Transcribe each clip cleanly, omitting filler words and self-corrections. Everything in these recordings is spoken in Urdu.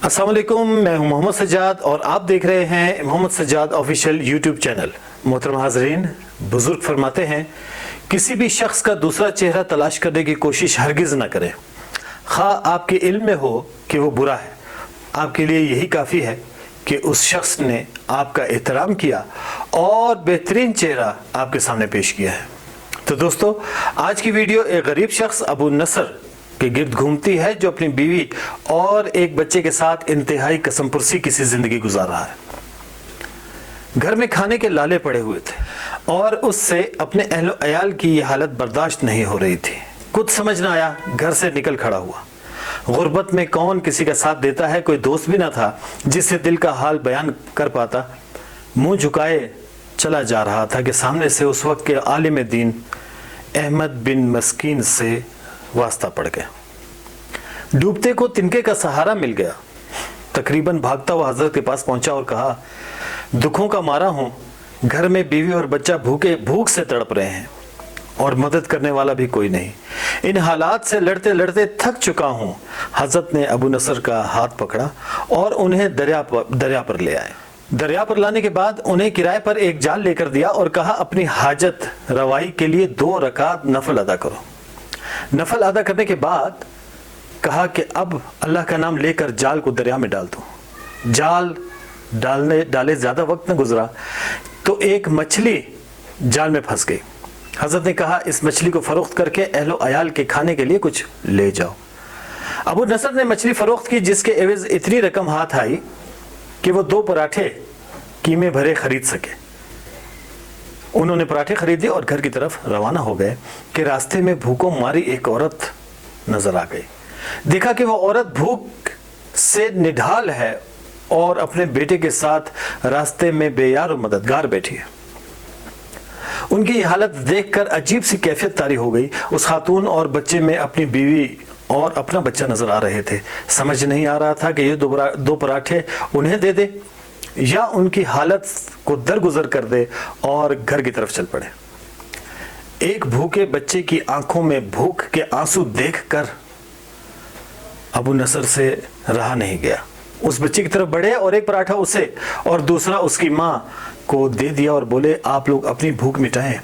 السلام علیکم، میں ہوں محمد سجاد اور آپ دیکھ رہے ہیں محمد سجاد آفیشیل یوٹیوب چینل۔ محترم حاضرین، بزرگ فرماتے ہیں کسی بھی شخص کا دوسرا چہرہ تلاش کرنے کی کوشش ہرگز نہ کریں، خواہ آپ کے علم میں ہو کہ وہ برا ہے۔ آپ کے لیے یہی کافی ہے کہ اس شخص نے آپ کا احترام کیا اور بہترین چہرہ آپ کے سامنے پیش کیا ہے۔ تو دوستو، آج کی ویڈیو ایک غریب شخص ابو نصر کے گرد گھومتی ہے جو اپنی بیوی اور ایک بچے کے ساتھ انتہائی قسم پرسی کی زندگی گزار رہا ہے۔ گھر میں کھانے کے لالے پڑے ہوئے تھے اور اس سے اپنے اہل و عیال کی یہ حالت برداشت نہیں ہو رہی تھی۔ کچھ سمجھ نہ آیا، گھر سے نکل کھڑا ہوا۔ غربت میں کون کسی کا ساتھ دیتا ہے، کوئی دوست بھی نہ تھا جس سے دل کا حال بیان کر پاتا۔ منہ جھکائے چلا جا رہا تھا کہ سامنے سے اس وقت کے عالم دین احمد بن مسکین سے واسطہ پڑ گیا۔ ڈوبتے کو تنکے کا سہارا مل گیا۔ تقریباً بھاگتا ہوا حضرت کے پاس پہنچا اور کہا، دکھوں کا مارا ہوں، گھر میں بیوی اور بچہ بھوک سے تڑپ رہے ہیں اور مدد کرنے والا بھی کوئی نہیں۔ ان حالات سے لڑتے لڑتے تھک چکا ہوں۔ حضرت نے ابو نصر کا ہاتھ پکڑا اور انہیں دریا پر لے آئے۔ دریا پر لانے کے بعد انہیں کرائے پر ایک جال لے کر دیا اور کہا، اپنی حاجت روائی کے لیے 2 رکعت نفل ادا کرو۔ نفل ادا کرنے کے بعد کہا کہ اب اللہ کا نام لے کر جال کو دریا میں ڈال دو۔ جال ڈالے زیادہ وقت نہ گزرا تو ایک مچھلی جال میں پھنس گئی۔ حضرت نے کہا، اس مچھلی کو فروخت کر کے اہل و عیال کے کھانے کے لیے کچھ لے جاؤ۔ ابو نصر نے مچھلی فروخت کی، جس کے عوض اتنی رقم ہاتھ آئی کہ وہ 2 پراٹھے قیمے بھرے خرید سکے۔ انہوں نے پراٹھے خریدے اور گھر کی طرف روانہ ہو گئے کہ راستے میں بھوکوں ماری ایک عورت نظر آ گئی۔ دیکھا کہ وہ عورت بھوک سے نڈھال ہے اور اپنے بیٹے کے ساتھ راستے میں بے یار و مددگار بیٹھی ہے۔ ان کی یہ حالت دیکھ کر عجیب سی کیفیت طاری ہو گئی۔ اس خاتون اور بچے میں اپنی بیوی اور اپنا بچہ نظر آ رہے تھے۔ سمجھ نہیں آ رہا تھا کہ یہ 2 پراٹھے انہیں دے دے یا ان کی حالت کو درگزر کر دے اور گھر کی طرف چل پڑے۔ ایک بھوکے بچے کی آنکھوں میں بھوک کے آنسو دیکھ کر ابو نصر سے رہا نہیں گیا۔ اس بچے کی طرف بڑھے اور ایک پراٹھا اسے اور دوسرا اس کی ماں کو دے دیا اور بولے، آپ لوگ اپنی بھوک مٹائیں۔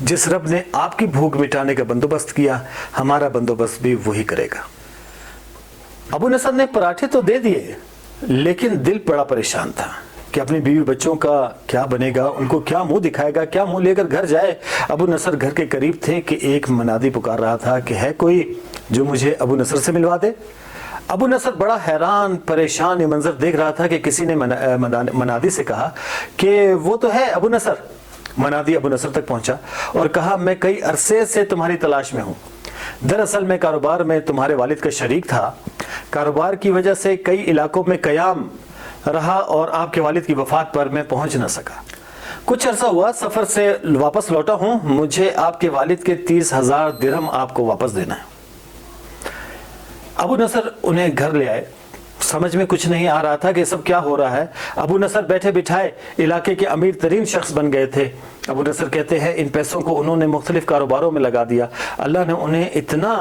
جس رب نے آپ کی بھوک مٹانے کا بندوبست کیا، ہمارا بندوبست بھی وہی کرے گا۔ ابو نصر نے پراٹھے تو دے دیے، لیکن دل بڑا پریشان تھا کہ اپنی بیوی بچوں کا کیا بنے گا، ان کو کیا منہ دکھائے گا، کیا منہ لے کر گھر جائے۔ ابو نصر گھر کے قریب تھے کہ ایک منادی پکار رہا تھا کہ ہے کوئی جو مجھے ابو نصر سے ملوا دے۔ ابو نصر بڑا حیران پریشان یہ منظر دیکھ رہا تھا کہ کسی نے منادی سے کہا کہ وہ تو ہے ابو نصر۔ منادی ابو نصر تک پہنچا اور کہا، میں کئی عرصے سے تمہاری تلاش میں ہوں۔ دراصل میں کاروبار میں تمہارے والد کا شریک تھا۔ کاروبار کی وجہ سے کئی علاقوں میں قیام رہا اور آپ کے والد کی وفات پر میں پہنچ نہ سکا۔ کچھ عرصہ ہوا سفر سے واپس لوٹا ہوں، مجھے آپ کے والد کے 30,000 درہم آپ کو واپس دینا ہے۔ ابو نصر انہیں گھر لے آئے۔ سمجھ میں کچھ نہیں آ رہا تھا کہ سب کیا ہو رہا ہے۔ ابو نصر بیٹھے بٹھائے علاقے کے امیر ترین شخص بن گئے تھے۔ ابو نصر کہتے ہیں، ان پیسوں کو انہوں نے مختلف کاروباروں میں لگا دیا۔ اللہ نے انہیں اتنا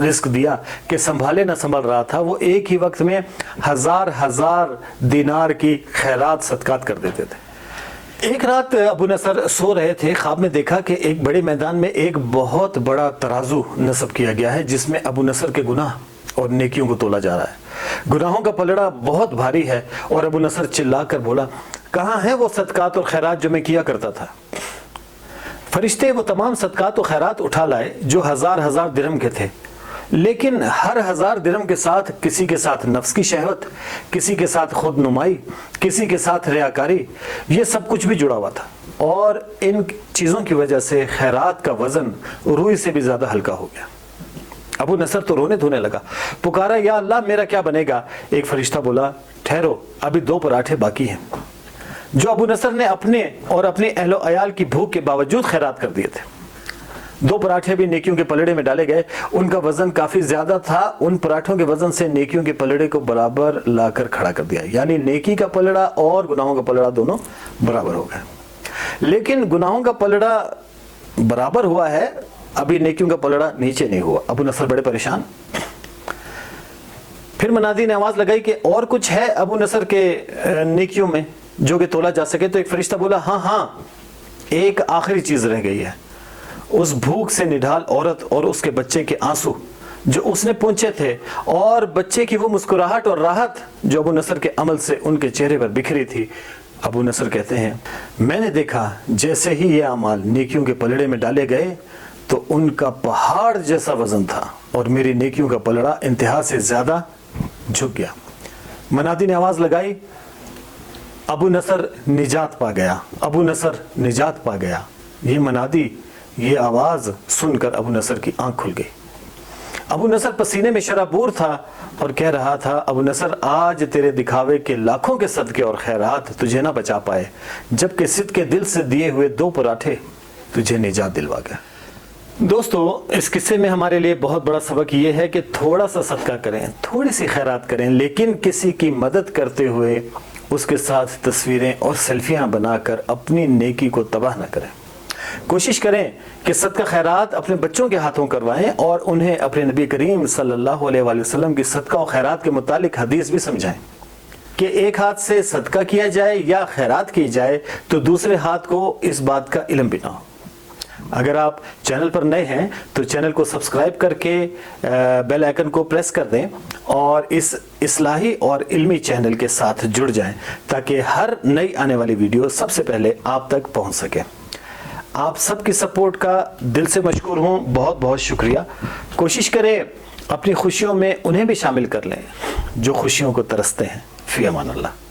رزق دیا کہ سنبھالے نہ سنبھل رہا تھا۔ وہ ایک ہی وقت میں 1000 دینار کی خیرات صدقات کر دیتے تھے۔ ایک رات ابو نصر سو رہے تھے، خواب میں دیکھا کہ ایک بڑے میدان میں ایک بہت بڑا ترازو نصب کیا گیا ہے، جس میں ابو نصر کے گناہ اور نیکیوں کو تولا جا رہا ہے۔ گناہوں کا پلڑا بہت بھاری ہے اور ابو نصر چلا کر بولا، کہاں ہیں وہ صدقات اور خیرات جو میں کیا کرتا تھا؟ فرشتے وہ تمام صدقات و خیرات اٹھا لائے جو 1000 درہم کے تھے، لیکن ہر 1000 درہم کے ساتھ کسی کے ساتھ نفس کی شہوت، کسی کے ساتھ خود نمائی، کسی کے ساتھ ریاکاری، یہ سب کچھ بھی جڑا ہوا تھا، اور ان چیزوں کی وجہ سے خیرات کا وزن روئی سے بھی زیادہ ہلکا ہو گیا۔ ابو نصر تو رونے دھونے لگا، پکارا، یا اللہ میرا کیا بنے گا؟ ایک فرشتہ بولا، ٹھہرو، ابھی 2 پراٹھے باقی ہیں، جو ابو نصر نے اپنے اور اپنے اہل و عیال کی بھوک کے باوجود خیرات کر دیے تھے۔ 2 پراٹھے بھی نیکیوں کے پلڑے میں ڈالے گئے۔ ان کا وزن کافی زیادہ تھا، ان پراٹھوں کے وزن سے نیکیوں کے پلڑے کو برابر لا کر کھڑا کر دیا، یعنی نیکی کا پلڑا اور گناہوں کا پلڑا دونوں برابر ہو گئے۔ لیکن گناہوں کا پلڑا برابر ہوا ہے، ابھی نیکیوں کا پلڑا نیچے نہیں ہوا۔ ابو نصر بڑے پریشان۔ پھر منادی نے آواز لگائی کہ اور کچھ ہے ابو نصر کے نیکیوں میں جو کہ تولا جا سکے؟ تو ایک فرشتہ بولا ہاں ایک آخری چیز رہ گئی ہے، اس بھوک سے نڈھال عورت اور اس کے بچے کے آنسو جو اس نے پونچھے تھے، اور بچے کی وہ مسکراہٹ اور راحت جو ابو نصر کے عمل سے ان کے چہرے پر بکھری تھی۔ ابو نصر کہتے ہیں میں نے دیکھا جیسے ہی یہ اعمال نیکیوں کے پلڑے میں ڈالے گئے تو ان کا پہاڑ جیسا وزن تھا، اور میری نیکیوں کا پلڑا انتہا سے زیادہ جھک گیا۔ منادی نے آواز لگائی ابو نصر نجات پا گیا، ابو نصر نجات پا گیا۔ یہ منادی، یہ آواز سن کر ابو نصر کی آنکھ کھل گئی۔ ابو نصر پسینے میں شرابور تھا اور کہہ رہا تھا ابو نصر آج تیرے دکھاوے کے لاکھوں کے صدقے اور خیرات تجھے نہ بچا پائے، جبکہ صدق کے دل سے دیے ہوئے 2 پراٹھے تجھے نجات دلوا گئے۔ دوستو، اس قصے میں ہمارے لیے بہت بڑا سبق یہ ہے کہ تھوڑا سا صدقہ کریں، تھوڑی سی خیرات کریں، لیکن کسی کی مدد کرتے ہوئے اس کے ساتھ تصویریں اور سیلفیاں بنا کر اپنی نیکی کو تباہ نہ کریں۔ کوشش کریں کہ صدقہ خیرات اپنے بچوں کے ہاتھوں کروائیں اور انہیں اپنے نبی کریم صلی اللہ علیہ وآلہ وسلم کی صدقہ و خیرات کے متعلق حدیث بھی سمجھائیں کہ ایک ہاتھ سے صدقہ کیا جائے یا خیرات کی جائے تو دوسرے ہاتھ کو اس بات کا علم بھی نہ ہو۔ اگر آپ چینل پر نئے ہیں تو چینل کو سبسکرائب کر کے بیل آئیکن کو پریس کر دیں اور اس اصلاحی اور علمی چینل کے ساتھ جڑ جائیں تاکہ ہر نئی آنے والی ویڈیو سب سے پہلے آپ تک پہنچ سکے۔ آپ سب کی سپورٹ کا دل سے مشکور ہوں، بہت بہت شکریہ۔ کوشش کریں اپنی خوشیوں میں انہیں بھی شامل کر لیں جو خوشیوں کو ترستے ہیں۔ فی امان اللہ۔